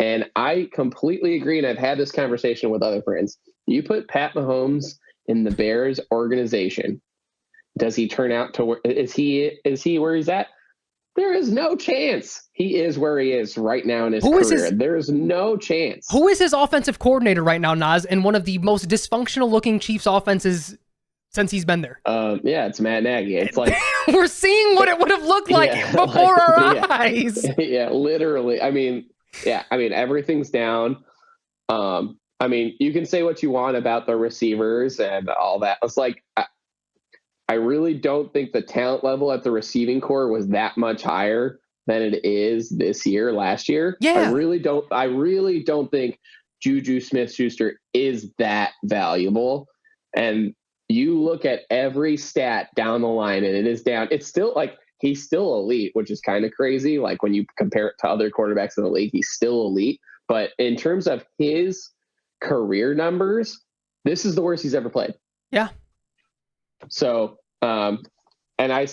S2: And I completely agree. And I've had this conversation with other friends. You put Pat Mahomes in the Bears organization. Does he turn out to, is he where he's at? There is no chance he is where he is right now in his career. There is no chance.
S1: Who is his offensive coordinator right now, Naz, in one of the most dysfunctional looking Chiefs offenses since he's been there?
S2: Yeah, it's Matt Nagy. It's like
S1: we're seeing what it would have looked like before our eyes.
S2: Yeah, literally. I mean, everything's down. I mean, you can say what you want about the receivers and all that. It's like, I really don't think the talent level at the receiving core was that much higher than it is this year, last year.
S1: Yeah.
S2: I really don't think Juju Smith-Schuster is that valuable. And you look at every stat down the line and it is down. It's still like, he's still elite, which is kind of crazy. Like, when you compare it to other quarterbacks in the league, he's still elite. But in terms of his career numbers, this is the worst he's ever played.
S1: Yeah.
S2: So, and I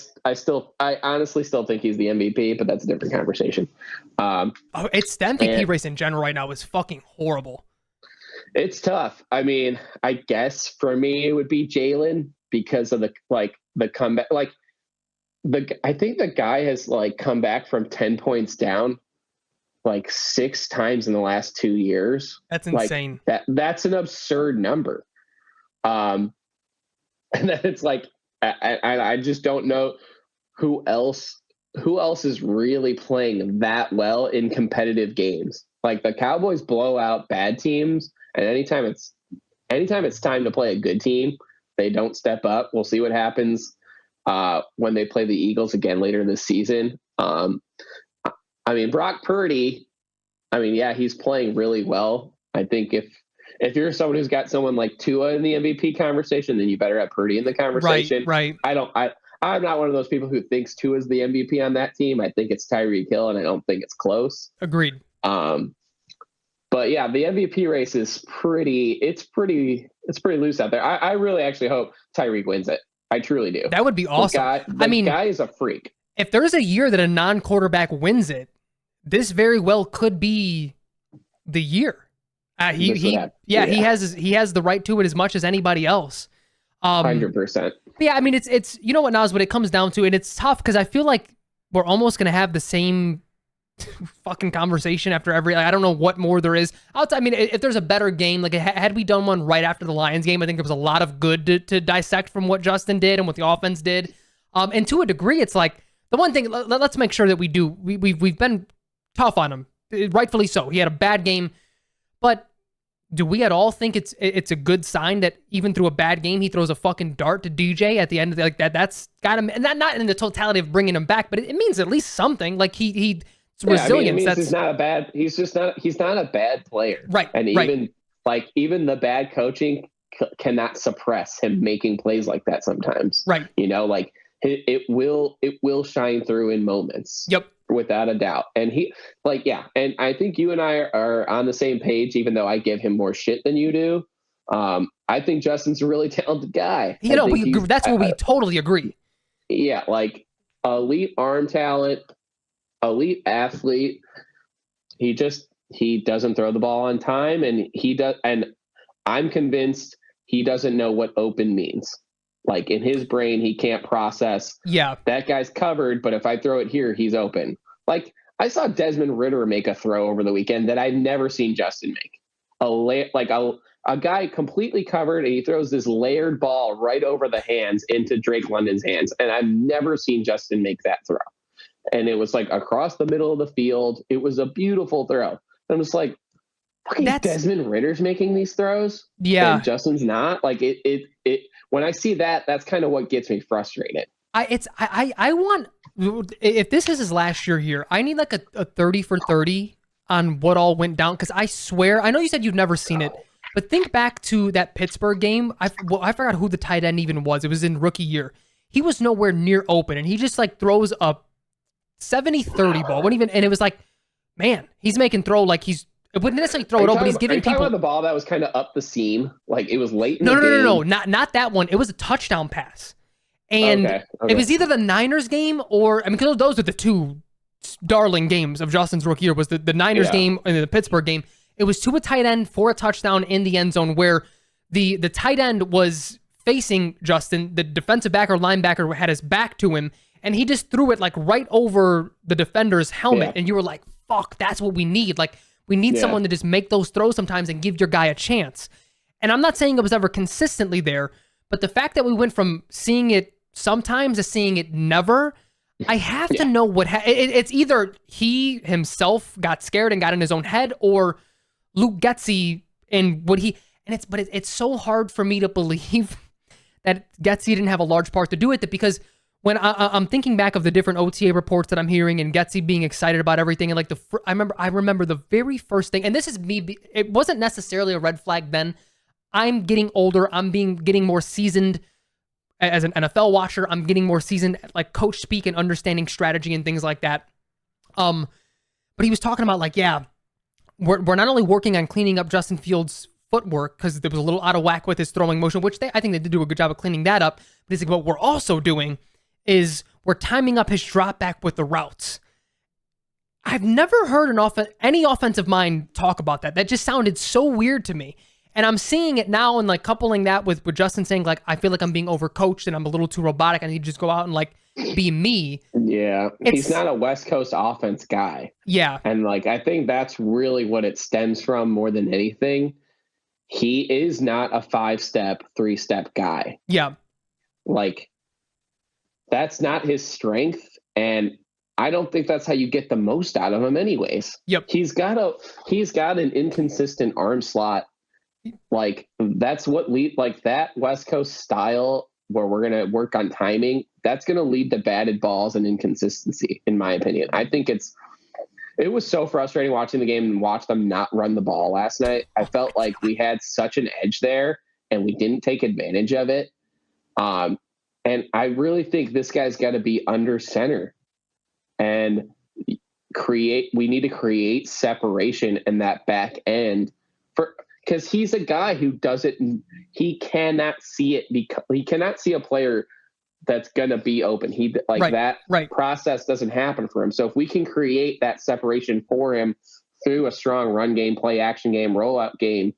S2: honestly still think he's the MVP, but that's a different conversation.
S1: It's the MVP race in general right now is fucking horrible.
S2: It's tough. I mean, I guess for me, it would be Jalen because of the comeback. Like, I think the guy has like come back from 10 points down like 6 times in the last 2 years.
S1: That's insane.
S2: Like, that's an absurd number. And then it's like, I just don't know who else is really playing that well in competitive games. Like, the Cowboys blow out bad teams, and anytime it's time to play a good team, they don't step up. We'll see what happens when they play the Eagles again later this season. I mean, Brock Purdy, yeah, he's playing really well. I think if you're someone who's got someone like Tua in the MVP conversation, then you better have Purdy in the conversation.
S1: Right.
S2: I'm not one of those people who thinks Tua is the MVP on that team. I think it's Tyreek Hill, and I don't think it's close.
S1: Agreed.
S2: But yeah, the MVP race is pretty loose out there. I really actually hope Tyreek wins it. I truly do.
S1: That would be awesome.
S2: The guy is a freak.
S1: If there's a year that a non-quarterback wins it, this very well could be the year. He has the right to it as much as anybody else.
S2: 100%.
S1: Yeah, I mean it's you know what, Nas, what it comes down to, and it's tough because I feel like we're almost gonna have the same fucking conversation after every. I don't know what more there is. I mean, if there's a better game, like had we done one right after the Lions game, I think there was a lot of good to dissect from what Justin did and what the offense did. And to a degree, it's like the one thing. Let's make sure that we've been tough on him, rightfully so. He had a bad game, but do we at all think it's a good sign that even through a bad game, he throws a fucking dart to DJ at the end of the, like that? That's got him, and not in the totality of bringing him back, but it means at least something. Like it's resilience.
S2: I mean, he's not a bad. He's not a bad player,
S1: right?
S2: And even the bad coaching cannot suppress him making plays like that sometimes,
S1: right?
S2: You know, like it will shine through in moments.
S1: Yep.
S2: Without a doubt. And and I think you and I are on the same page, even though I give him more shit than you do. I think Justin's a really talented guy.
S1: You know, that's where we totally agree.
S2: Yeah, like elite arm talent, elite athlete. He doesn't throw the ball on time, and I'm convinced he doesn't know what open means. Like in his brain, he can't process. Yeah, that guy's covered, but if I throw it here, he's open. Like I saw Desmond Ridder make a throw over the weekend that I've never seen Justin make. A guy completely covered, and he throws this layered ball right over the hands into Drake London's hands, and I've never seen Justin make that throw. And it was like across the middle of the field. It was a beautiful throw. I'm just like, fucking Desmond Ridder's making these throws. Yeah, and Justin's not. Like it. When I see that, that's kind of what gets me frustrated.
S1: I want, if this is his last year here, I need like a 30 for 30 on what all went down. Because I swear, I know you said you've never seen it, but think back to that Pittsburgh game. I forgot who the tight end even was. It was in rookie year. He was nowhere near open, and he just like throws a 70-30 ball. And it was like, man, he's making throw like he's. It wouldn't necessarily throw it over, but he's giving people
S2: the ball that was kind of up the seam, like it was late.
S1: No, not that one. It was a touchdown pass, and it was either the Niners game or because those are the two darling games of Justin's rookie year. Was the Niners game and the Pittsburgh game? It was to a tight end for a touchdown in the end zone where the tight end was facing Justin. The defensive back or linebacker had his back to him, and he just threw it like right over the defender's helmet, and you were like, "Fuck, that's what we need!" Like. We need someone to just make those throws sometimes and give your guy a chance. And I'm not saying it was ever consistently there, but the fact that we went from seeing it sometimes to seeing it never, I have to know what it's either he himself got scared and got in his own head, or Luke Getsy and what he it's so hard for me to believe that Getsy didn't have a large part to do with it, because when I'm thinking back of the different OTA reports that I'm hearing and Getsy being excited about everything, and like I remember the very first thing, and this is me, it wasn't necessarily a red flag then. I'm getting older. I'm getting more seasoned as an NFL watcher. I'm getting more seasoned, like coach speak and understanding strategy and things like that. But he was talking about like, we're not only working on cleaning up Justin Fields' footwork because it was a little out of whack with his throwing motion, which I think they did do a good job of cleaning that up. But he's like, what we're also doing is we're timing up his drop back with the routes. I've never heard any offensive mind talk about that. That just sounded so weird to me. And I'm seeing it now and like coupling that with Justin saying like, I feel like I'm being overcoached and I'm a little too robotic. I need to just go out and like be me.
S2: Yeah. He's not a West Coast offense guy.
S1: Yeah.
S2: And like, I think that's really what it stems from more than anything. He is not a 5-step, 3-step guy.
S1: Yeah.
S2: Like, that's not his strength, and I don't think that's how you get the most out of him anyways.
S1: Yep.
S2: He's got an inconsistent arm slot. Like that's what that West Coast style where we're going to work on timing, that's going to lead to batted balls and inconsistency in my opinion. I think it was so frustrating watching the game and watch them not run the ball last night. I felt like we had such an edge there and we didn't take advantage of it. And I really think this guy's got to be under center and we need to create separation in that back end because he's a guy who he cannot see it because he cannot see a player that's going to be open. That process doesn't happen for him. So if we can create that separation for him through a strong run game, play action game, rollout game,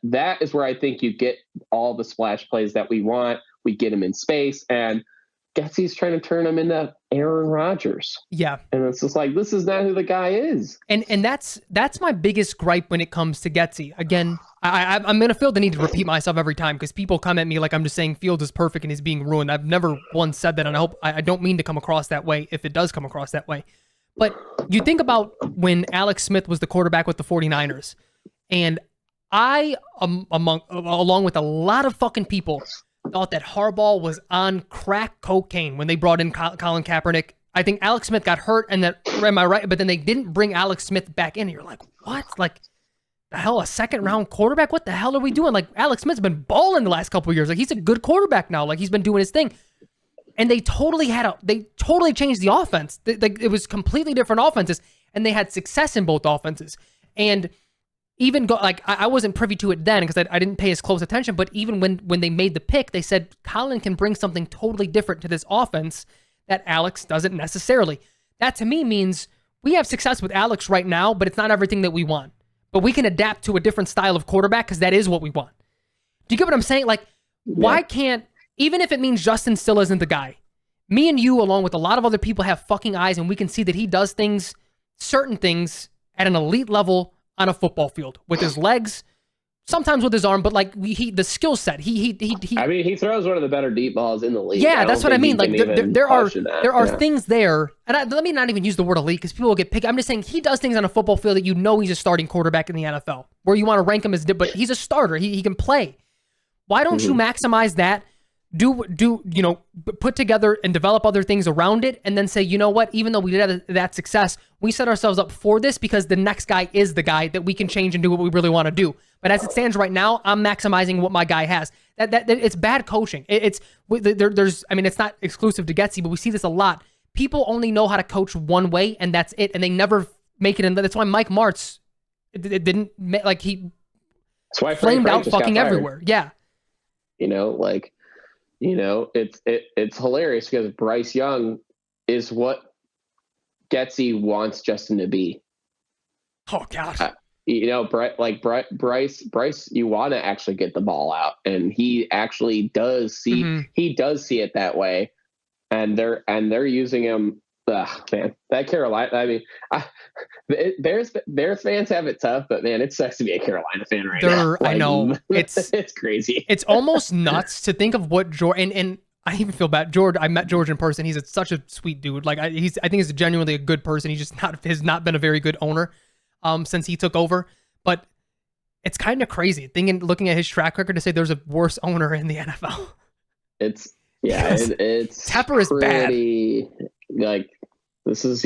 S2: that is where I think you get all the splash plays that we want. We get him in space, and Getsy's trying to turn him into Aaron Rodgers.
S1: Yeah.
S2: And it's just like, this is not who the guy is.
S1: And that's my biggest gripe when it comes to Getsy. Again, I'm going to feel the need to repeat myself every time because people come at me like I'm just saying Fields is perfect and he's being ruined. I've never once said that, and I don't mean to come across that way if it does come across that way. But you think about when Alex Smith was the quarterback with the 49ers, and I, along with a lot of fucking people, thought that Harbaugh was on crack cocaine when they brought in Colin Kaepernick. I think Alex Smith got hurt, and that, am I right? But then they didn't bring Alex Smith back in. And you're like, what? Like, the hell, a second-round quarterback? What the hell are we doing? Like, Alex Smith's been balling the last couple of years. Like, he's a good quarterback now. Like, he's been doing his thing. And they totally changed the offense. It was completely different offenses, and they had success in both offenses. And even I wasn't privy to it then because I didn't pay as close attention, but even when they made the pick, they said Colin can bring something totally different to this offense that Alex doesn't necessarily. That to me means we have success with Alex right now, but it's not everything that we want. But we can adapt to a different style of quarterback because that is what we want. Do you get what I'm saying? Like, why can't, even if it means Justin still isn't the guy, me and you, along with a lot of other people, have fucking eyes and we can see that he does certain things at an elite level on a football field with his legs, sometimes with his arm, but like the skill set. I
S2: mean, he throws one of the better deep balls in the league.
S1: Yeah, that's what I mean. Like there are things there, and let me not even use the word elite because people will get picked. I'm just saying he does things on a football field that you know he's a starting quarterback in the NFL, where you want to rank him as, but he's a starter. He can play. Why don't you maximize that? Put together and develop other things around it, and then say, you know what, even though we did have that success, we set ourselves up for this because the next guy is the guy that we can change and do what we really want to do. But as it stands right now, I'm maximizing what my guy has. That it's bad coaching. It's not exclusive to Getsy, but we see this a lot. People only know how to coach one way, and that's it, and they never make it. And that's why Mike Martz, it didn't like he flamed out fucking everywhere. Yeah,
S2: it's hilarious because Bryce Young is what Getsy wants Justin to be.
S1: Oh gosh.
S2: Bryce, you want to actually get the ball out, and he actually does see. He does see it that way, and they're using him. Man, that Carolina. I mean, Bears fans have it tough, but man, it sucks to be a Carolina fan right now.
S1: I know it's
S2: crazy.
S1: It's almost nuts to think of what George and I even feel bad. George, I met George in person. He's such a sweet dude. Like I think he's genuinely a good person. He just has not been a very good owner since he took over. But it's kind of crazy looking at his track record to say there's a worse owner in the NFL.
S2: It's
S1: Tepper is
S2: pretty bad. Like this is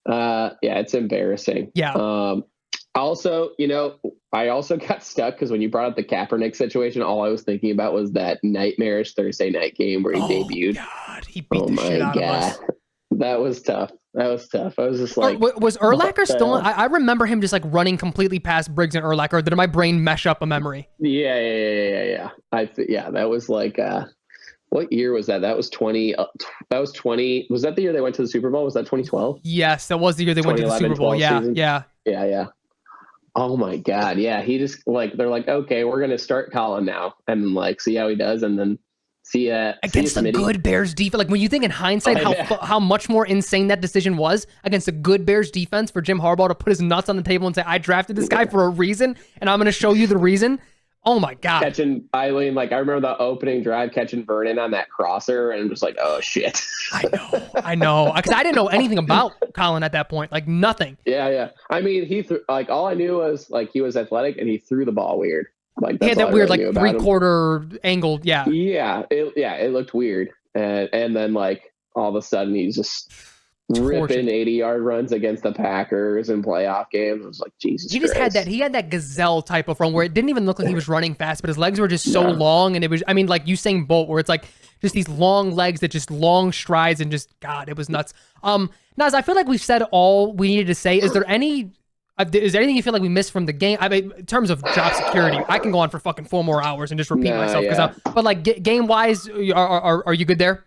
S2: it's embarrassing.
S1: Yeah.
S2: Also, I also got stuck because when you brought up the Kaepernick situation, all I was thinking about was that nightmarish Thursday night game where he debuted.
S1: God, he beat the shit out of us.
S2: That was tough. I was just like,
S1: was Urlacher still on? I remember him just like running completely past Briggs and Urlacher. Did my brain mesh up a memory?
S2: Yeah. That was like, what year was that? That was 20. Was that the year they went to the Super Bowl? Was that 2012?
S1: Yes, that was the year they went to the Super Bowl. Yeah.
S2: Oh my God. Yeah. He just they're like, okay, we're going to start Colin now and see how he does. And then see
S1: against a good Bears defense. Like when you think in hindsight, how much more insane that decision was against a good Bears defense for Jim Harbaugh to put his nuts on the table and say, I drafted this guy for a reason and I'm going to show you the reason. Oh my God.
S2: Catching Eileen, I remember the opening drive catching Vernon on that crosser and just like, oh shit.
S1: I know. Because I didn't know anything about Colin at that point. Like nothing.
S2: Yeah. I mean, he threw, all I knew was he was athletic and he threw the ball weird.
S1: He had that weird three-quarter angle. Yeah.
S2: Yeah. It looked weird. And then all of a sudden he's just ripping 80-yard runs against the Packers in playoff games. It was like, Jesus
S1: He just
S2: Christ.
S1: he had that gazelle type of run where it didn't even look like he was running fast, but his legs were just so long. And it was, I mean, like Usain Bolt, where it's like just these long legs that just long strides and just, God, it was nuts. Naz, I feel like we've said all we needed to say. Is there anything you feel like we missed from the game? I mean, in terms of job security, I can go on for fucking 4 more hours and just repeat myself. But like game wise, are you good there?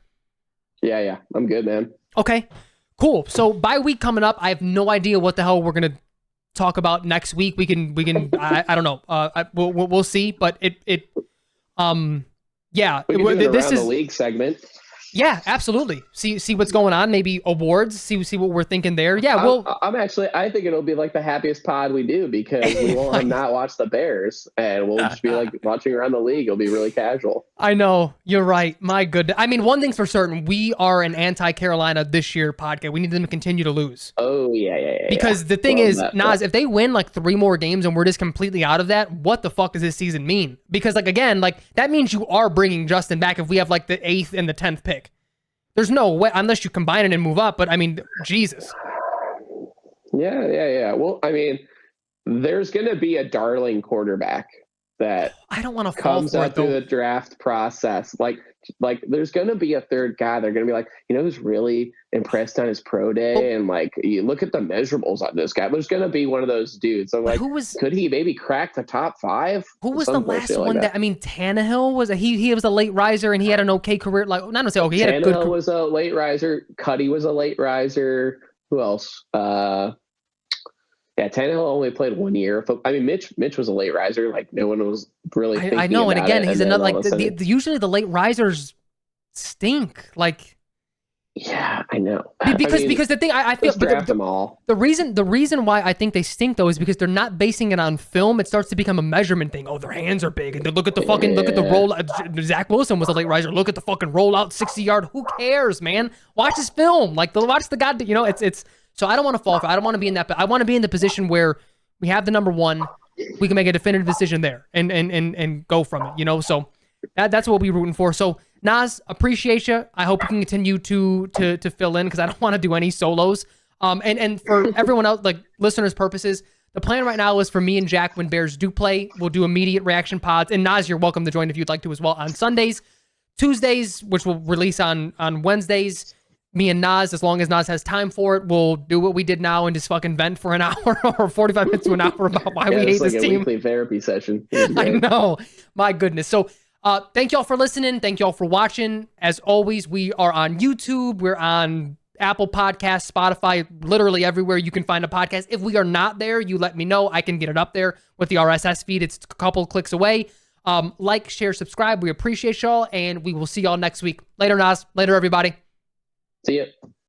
S2: Yeah. I'm good, man.
S1: Okay, cool. So bye week coming up. I have no idea what the hell we're gonna talk about next week. We can. I don't know. We'll see. But yeah.
S2: We can do an around the league segment.
S1: Yeah, absolutely. See what's going on. Maybe awards. See what we're thinking there. Yeah. Well,
S2: I think it'll be like the happiest pod we do because we won't have not watched the Bears and we'll just be like watching around the league. It'll be really casual.
S1: I know, you're right. My goodness. I mean, one thing's for certain: we are an anti-Carolina this year podcast. We need them to continue to lose.
S2: Oh yeah.
S1: Because the thing is, Naz, if they win like 3 more games and we're just completely out of that, what the fuck does this season mean? Because like again, like that means you are bringing Justin back if we have like the 8th and the 10th pick. There's no way, unless you combine it and move up. But I mean, Jesus.
S2: Yeah. Well, I mean, there's going to be a darling quarterback that
S1: I don't want to
S2: comes out through the draft process. Like there's going to be a third guy. They're going to be like, who's really impressed on his pro day, and like you look at the measurables on this guy. There's going to be one of those dudes. So like, could he maybe crack the top 5?
S1: Who was the last one that? I mean, Tannehill was he was a late riser and he had an okay career. Like not to say okay, he had a good.
S2: Tannehill was a late riser. Cuddy was a late riser. Who else? Yeah, Tannehill only played 1 year. I mean, Mitch was a late riser. Like no one was really.
S1: I know, and again, he's another like usually the late risers stink. Like,
S2: yeah, I know.
S1: Because the thing I feel
S2: draft them all.
S1: The reason why I think they stink though is because they're not basing it on film. It starts to become a measurement thing. Oh, their hands are big, and look at the roll. Zach Wilson was a late riser. Look at the fucking rollout, 60-yard. Who cares, man? Watch his film. Like watch the guy. It's. So I don't want to fall for. I don't want to be in that. But I want to be in the position where we have the number 1. We can make a definitive decision there and go from it. So that's what we're rooting for. So Naz, appreciate you. I hope you can continue to fill in because I don't want to do any solos. And for everyone else, like listeners' purposes, the plan right now is for me and Jack when Bears do play, we'll do immediate reaction pods. And Naz, you're welcome to join if you'd like to as well on Sundays, Tuesdays, which will release on Wednesdays. Me and Naz, as long as Naz has time for it, we'll do what we did now and just fucking vent for an hour or 45 minutes to an hour about why we hate this team.
S2: Weekly therapy session.
S1: I know. My goodness. So thank y'all for listening. Thank y'all for watching. As always, we are on YouTube. We're on Apple Podcasts, Spotify, literally everywhere you can find a podcast. If we are not there, you let me know. I can get it up there with the RSS feed. It's a couple clicks away. Like, share, subscribe. We appreciate y'all, and we will see y'all next week. Later, Naz. Later, everybody.
S2: See ya.